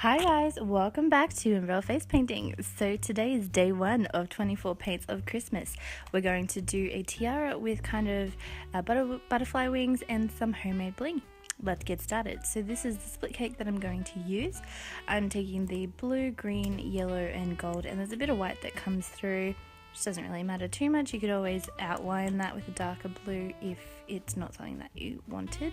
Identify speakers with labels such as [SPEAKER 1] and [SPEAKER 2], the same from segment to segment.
[SPEAKER 1] Hi guys, welcome back to Unreal Face Painting. So today is day 1 of 24 paints of Christmas. We're going to do a tiara with kind of butterfly wings and some homemade bling. Let's get started. So this is the split cake that I'm going to use. I'm taking the blue, green, yellow and gold, and there's a bit of white that comes through, which doesn't really matter too much. You could always outline that with a darker blue if it's not something that you wanted.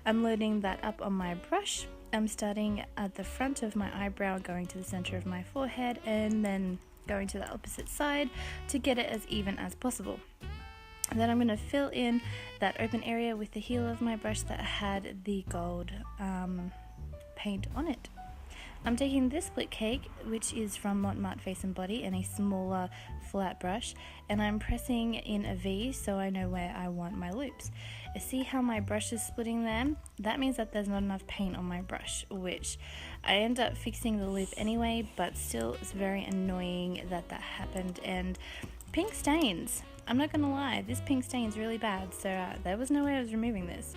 [SPEAKER 1] I'm loading that up on my brush. I'm starting at the front of my eyebrow, going to the center of my forehead, and then going to the opposite side to get it as even as possible. And then I'm going to fill in that open area with the heel of my brush that had the gold paint on it. I'm taking this split cake, which is from Montmartre Face and Body, and a smaller flat brush, and I'm pressing in a V so I know where I want my loops. See how my brush is splitting there? That means that there's not enough paint on my brush, which I end up fixing the loop anyway, but still it's very annoying that happened. And pink stains, I'm not gonna lie, this pink stains really bad, so there was no way I was removing this.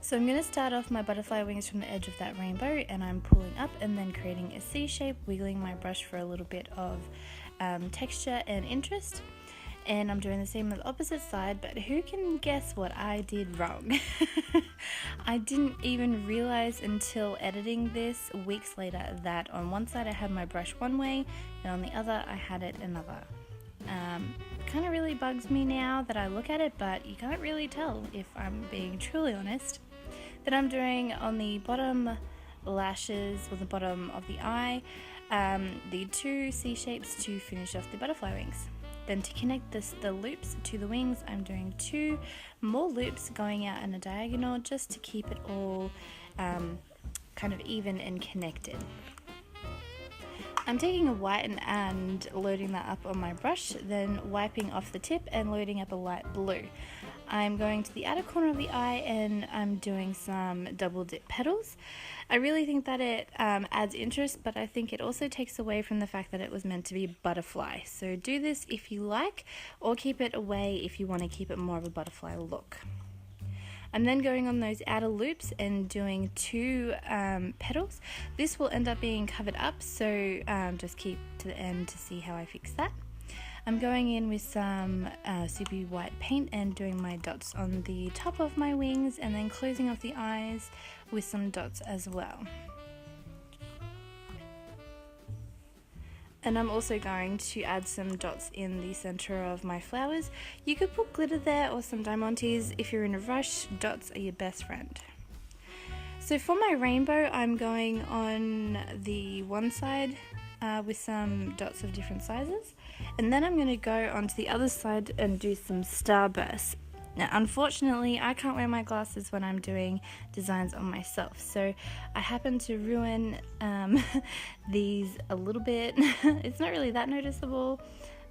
[SPEAKER 1] So I'm going to start off my butterfly wings from the edge of that rainbow, and I'm pulling up and then creating a C shape, wiggling my brush for a little bit of texture and interest. And I'm doing the same on the opposite side, but who can guess what I did wrong? I didn't even realize until editing this weeks later that on one side I had my brush one way and on the other I had it another. Kind of really bugs me now that I look at it, but you can't really tell, if I'm being truly honest. That I'm doing on the bottom lashes or the bottom of the eye, the 2 C shapes to finish off the butterfly wings. Then to connect the loops to the wings, I'm doing 2 more loops going out in a diagonal just to keep it all kind of even and connected. I'm taking a white and loading that up on my brush, then wiping off the tip and loading up a light blue. I'm going to the outer corner of the eye and I'm doing some double dip petals. I really think that it adds interest, but I think it also takes away from the fact that it was meant to be butterfly. So do this if you like, or keep it away if you want to keep it more of a butterfly look. I'm then going on those outer loops and doing 2 petals. This will end up being covered up, so just keep to the end to see how I fix that. I'm going in with some super white paint and doing my dots on the top of my wings, and then closing off the eyes with some dots as well. And I'm also going to add some dots in the center of my flowers. You could put glitter there or some diamantes. If you're in a rush, dots are your best friend. So for my rainbow, I'm going on the one side with some dots of different sizes, and then I'm going to go onto the other side and do some starbursts. Now unfortunately I can't wear my glasses when I'm doing designs on myself, so I happen to ruin these a little bit. It's not really that noticeable,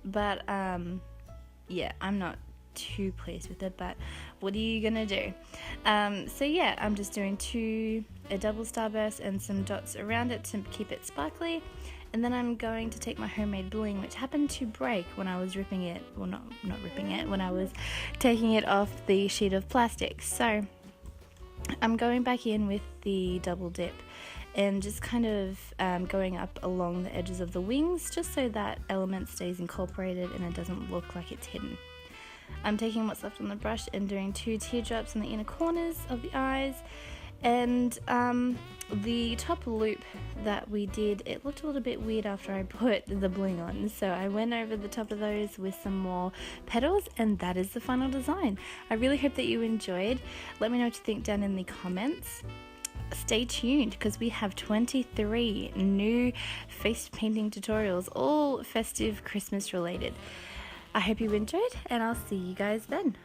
[SPEAKER 1] but yeah, I'm not too pleased with it, but what are you gonna do? So yeah, I'm just doing a double starburst and some dots around it to keep it sparkly. And then I'm going to take my homemade bling, which happened to break when I was ripping it, well not ripping it, when I was taking it off the sheet of plastic. So I'm going back in with the double dip and just kind of going up along the edges of the wings, just so that element stays incorporated and it doesn't look like it's hidden. I'm taking what's left on the brush and doing 2 teardrops in the inner corners of the eyes. And the top loop that we did, it looked a little bit weird after I put the bling on, so I went over the top of those with some more petals, and that is the final design. I really hope that you enjoyed. Let me know what you think down in the comments. Stay tuned, because we have 23 new face painting tutorials, all festive Christmas related. I hope you enjoyed, and I'll see you guys then.